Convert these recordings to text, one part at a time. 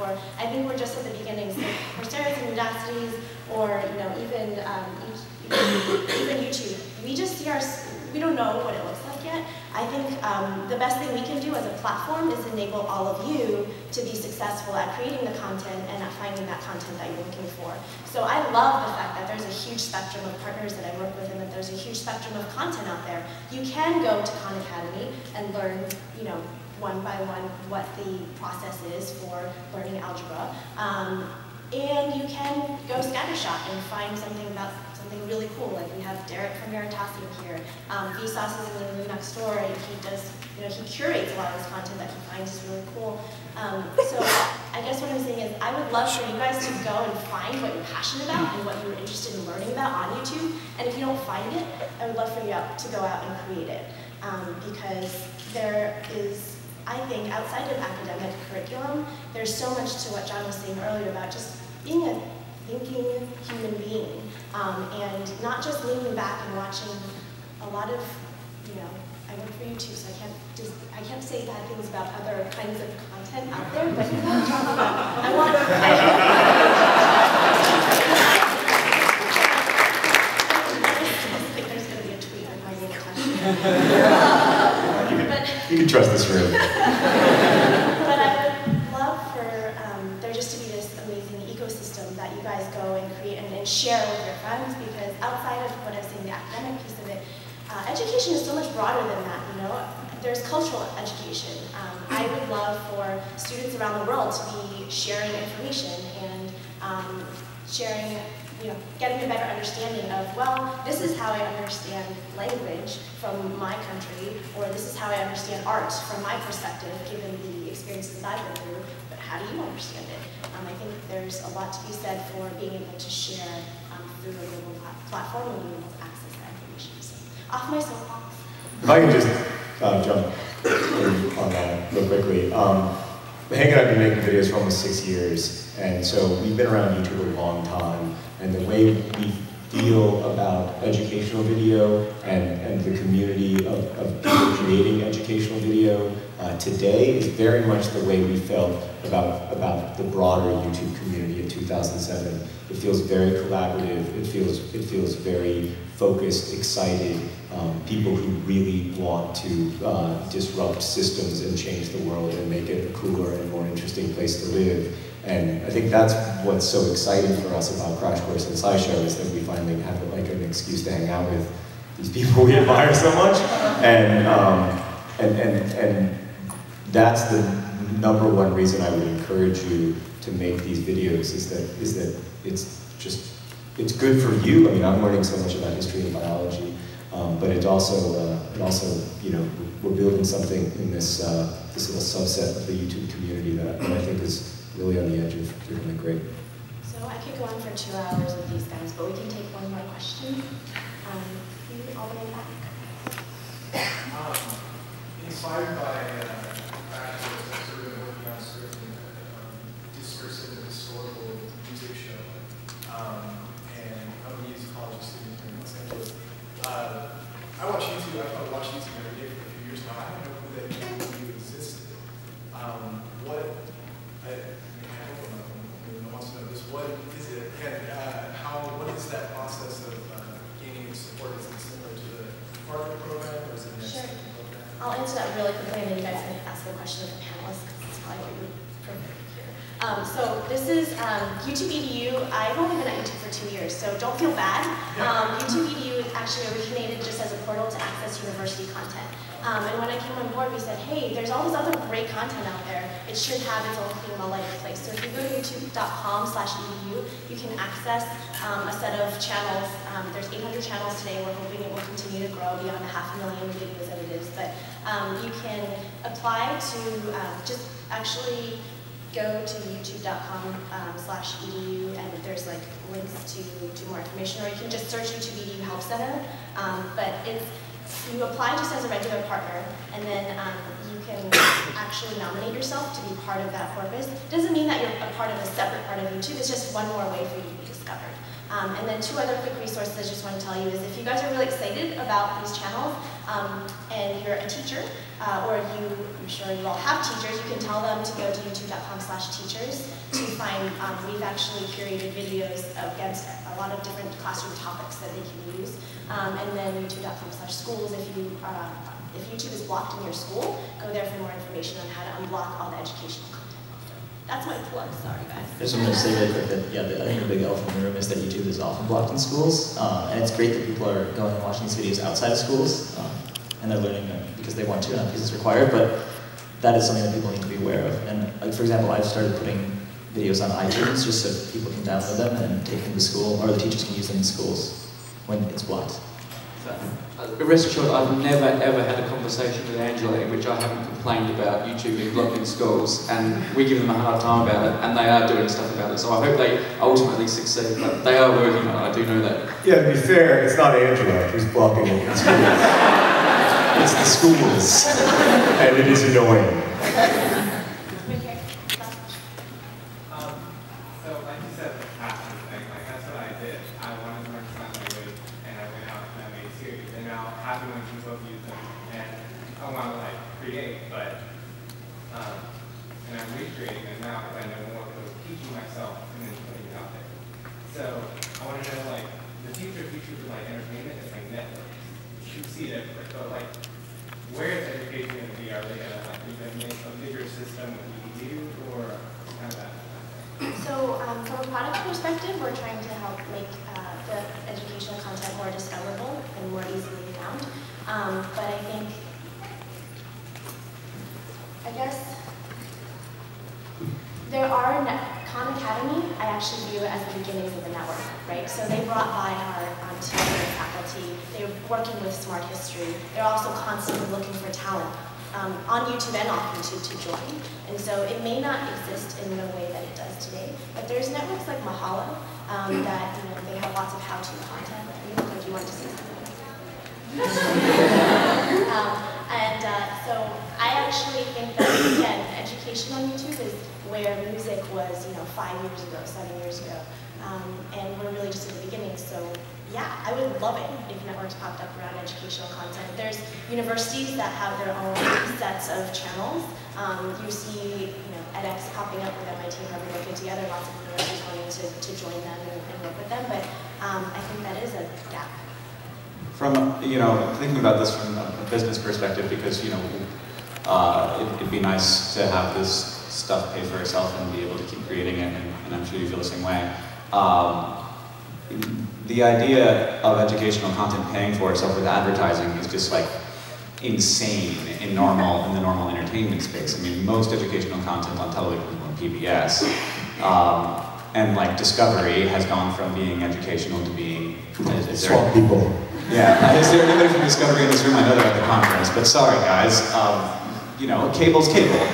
for. I think we're just at the beginning. So Coursera's and Udacity's, or even YouTube, we just see we don't know what it looks like yet. I think the best thing we can do as a platform is enable all of you to be successful at creating the content and at finding that content that you're looking for. So I love the fact that there's a huge spectrum of partners that I work with and that there's a huge spectrum of content out there. You can go to Khan Academy and learn, one by one what the process is for learning algebra. And you can go scattershot and find something really cool. Like we have Derek from Veritasium here. Vsauce is in the room next door, and he does, he curates a lot of this content that he finds is really cool. So I guess what I'm saying is I would love for you guys to go and find what you're passionate about and what you're interested in learning about on YouTube. And if you don't find it, I would love for you to go out and create it. Because there is, I think, outside of academic curriculum, there's so much to what John was saying earlier about just being a thinking human being, and not just leaning back and watching a lot of, I work for YouTube, so I can't say bad things about other kinds of content out there, but you know what I'm talking about. I think there's going to be a tweet on my name attached. You can trust this room. But I would love for there just to be this amazing ecosystem that you guys go and create and share with your friends, because outside of what I'm saying, the academic piece of it, education is so much broader than that, There's cultural education. I would love for students around the world to be sharing information and sharing, getting a better understanding of, well, this is how I understand language from my country, or this is how I understand art from my perspective, given the experiences that I've been through, but how do you understand it? I think there's a lot to be said for being able to share through a global platform and being able to access that information. So, off my soapbox. If I can just jump in on that real quickly. Hank and I have been making videos for almost 6 years, and so we've been around YouTube a long time, and the way we feel about educational video and the community of people creating educational video today is very much the way we felt about the broader YouTube community in 2007. It feels very collaborative, it feels very focused, excited, people who really want to disrupt systems and change the world and make it a cooler and more interesting place to live. And I think that's what's so exciting for us about Crash Course and SciShow, is that we finally have like an excuse to hang out with these people we admire so much. And that's the #1 reason I would encourage you to make these videos, is that it's good for you. I mean, I'm learning so much about history and biology, but it also we're building something in this little subset of the YouTube community that I think is really on the edge of becoming great. So I could go on for 2 hours with these guys, but we can take one more question. All the way back. Inspired by practice, I've sort of been working on certain discursive and historical music show, and I'm a musicology student here in Los Angeles. I watch YouTube. I've probably watched YouTube every day for a few years now. I don't know who that even existed. Everyone wants to know this. What is it? And what is that process of gaining support? Is it similar to the partner program, or is it next program? I'll answer that really quickly, and then you guys can ask the question of the panelists, because it's probably what you're prepared here. So this is YouTube EDU. I've only been at YouTube for 2 years, so don't feel bad. YouTube EDU actually originated just as a portal to access university content. And when I came on board, we said, hey, there's all this other great content out there. It should have its own theme all over the place. So if you go to youtube.com/edu, you can access a set of channels. There's 800 channels today. We're hoping it will continue to grow beyond the 500,000 videos that it is. But you can apply to just actually go to youtube.com/edu, and there's like links to more information, or you can just search YouTube EDU Help Center. But you apply just as a regular partner, and then you can actually nominate yourself to be part of that corpus. It doesn't mean that you're a part of a separate part of YouTube. It's just one more way for you to be discovered. And then two other quick resources I just want to tell you is if you guys are really excited about these channels and you're a teacher, or I'm sure you all have teachers, you can tell them to go to youtube.com/teachers to find, we've actually curated videos against a lot of different classroom topics that they can use. And then youtube.com/schools, if YouTube is blocked in your school, go there for more information on how to unblock all the educational content. That's my plug, sorry guys. I just wanted to say really quick that, yeah, I think the big elephant in the room is that YouTube is often blocked in schools, and it's great that people are going and watching these videos outside of schools, and they're learning them because they want to, not because it's required, but that is something that people need to be aware of. And like, for example, I've started putting videos on iTunes just so people can download them and take them to school, or the teachers can use them in schools when it's blocked. Rest assured, I've never ever had a conversation with Angela in which I haven't complained about YouTube being blocked in schools, and we give them a hard time about it, and they are doing stuff about it. So I hope they ultimately succeed, but they are working on it, I do know that. Yeah, to be fair, it's not Angela who's blocking it in schools. It's the schools, and it is annoying. So like you said, the passion thing, like that's what I did. I wanted to learn sign language, and I went out and I made series. And now happy when people use them, and I want to like create, but and I'm recreating them now because I know more of teaching myself and then putting it out there. So I want to know like the future of YouTube like entertainment is like networks. You see it everywhere, but like where is education going to be? Are they going to like make a bigger system with EDU or kind of that? So from a product perspective, we're trying to help make the educational content more discoverable and more easily found. But I guess there are, Khan Academy, I actually view it as the beginnings of the network, right? So they brought VidCon onto their faculty. They're working with Smart History. They're also constantly looking for talent on YouTube and off YouTube to join. And so it may not exist in the way that it does today, but there's networks like Mahalo that, they have lots of how-to content. You look like you want to say something. So I actually think that, again, education on YouTube is where music was, 5 years ago, 7 years ago. And we're really just at the beginning. So yeah, I would love it if networks popped up around educational content. There's universities that have their own sets of channels. You see, edX popping up with MIT and Harvard working together, lots of universities wanting to join them and work with them, but I think that is a gap. From, thinking about this from a business perspective, because, it'd be nice to have this stuff pay for itself and be able to keep creating it, and I'm sure you feel the same way. The idea of educational content paying for itself with advertising is just like insane in the normal entertainment space. I mean, most educational content on television is on PBS, and like Discovery has gone from being educational to being Swamp people. Yeah, is there anybody from Discovery in this room? I know they're at the conference, but sorry guys, cable's cable.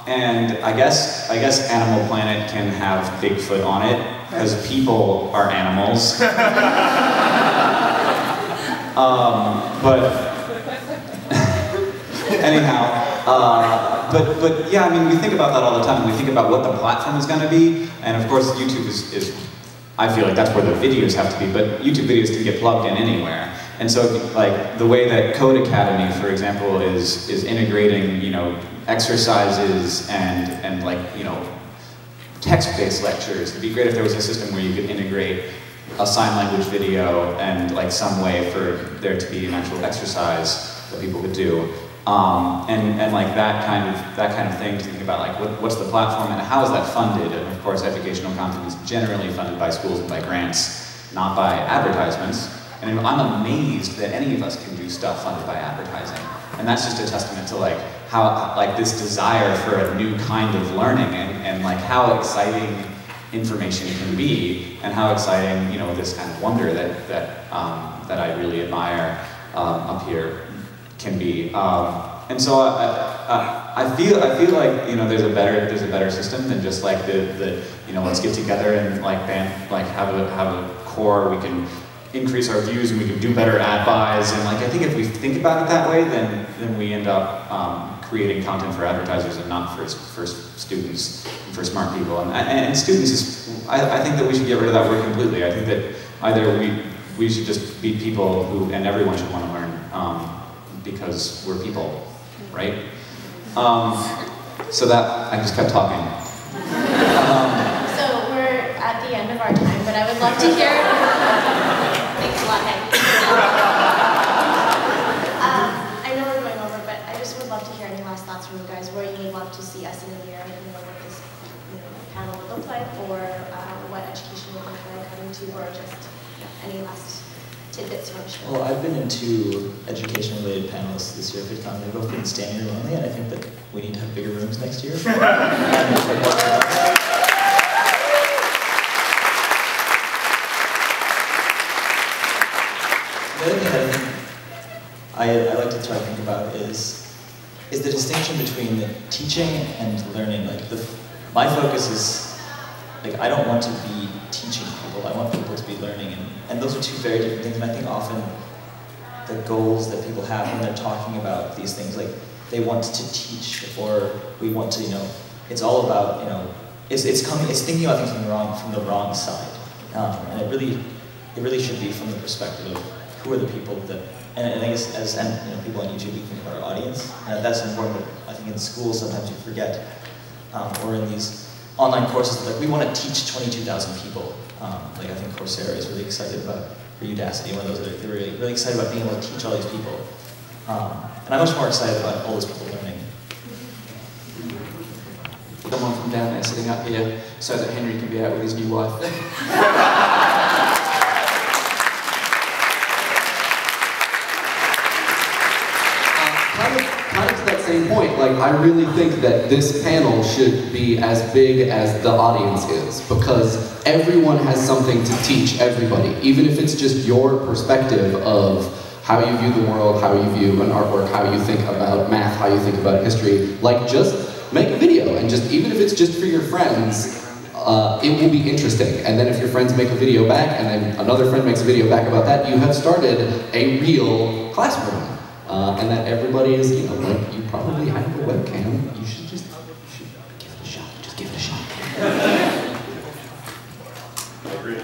And I guess Animal Planet can have Bigfoot on it, because people are animals. But anyhow, but yeah, I mean, we think about that all the time. We think about what the platform is going to be, and of course YouTube is I feel like that's where the videos have to be, but YouTube videos can get plugged in anywhere. And so, like, the way that Code Academy, for example, is integrating, exercises and like, text-based lectures. It'd be great if there was a system where you could integrate a sign language video and like some way for there to be an actual exercise that people could do. And like that kind of thing to think about, like what's the platform and how is that funded? And of course, educational content is generally funded by schools and by grants, not by advertisements. And I'm amazed that any of us can do stuff funded by advertising. And that's just a testament to like how like this desire for a new kind of learning and like how exciting information can be, and how exciting this kind of wonder that I really admire up here can be. And so I feel like there's a better system than just like the let's get together and like have a core, we can increase our views and we can do better ad buys, and like I think if we think about it that way, then we end up creating content for advertisers and not for students, and for smart people. And students, I think that we should get rid of that word completely. I think that either we should just be people who, and everyone should want to learn, because we're people, right? So that, I just kept talking. So we're at the end of our time, but I would love to hear. Thanks a lot, Hank. I know we're going over, but I just would love to hear any last thoughts from you guys, where you would love to see us in a year, what this panel would look like, or what education would look like coming to, or just any last tidbits you want to share. Well, I've been into education-related panels this year at VidCon. They've both been standing room only, and I think that we need to have bigger rooms next year. The other thing that I like to try to think about is the distinction between teaching and learning. Like my focus is, like, I don't want to be teaching people. I want people to be learning, and those are two very different things. And I think often the goals that people have when they're talking about these things, like they want to teach, or we want to, it's all about, it's thinking about things from the wrong side, and it really should be from the perspective of who are the people that, and I guess as people on YouTube, we think about our audience, and that's important. But I think in schools sometimes you forget, or in these online courses, like we want to teach 22,000 people. Like I think Coursera is really excited about, or Udacity, one of those, they're really excited about being able to teach all these people. And I'm much more excited about all those people learning. Someone from down there sitting up here so that Henry can be out with his new wife. Kind of to that same point, like I really think that this panel should be as big as the audience is, because everyone has something to teach everybody, even if it's just your perspective of how you view the world, how you view an artwork, how you think about math, how you think about history. Like, just make a video, and just, even if it's just for your friends, it will be interesting. And then if your friends make a video back, and then another friend makes a video back about that, you have started a real classroom. And that everybody is, like, you probably have a webcam, you should give it a shot, just give it a shot. I agree.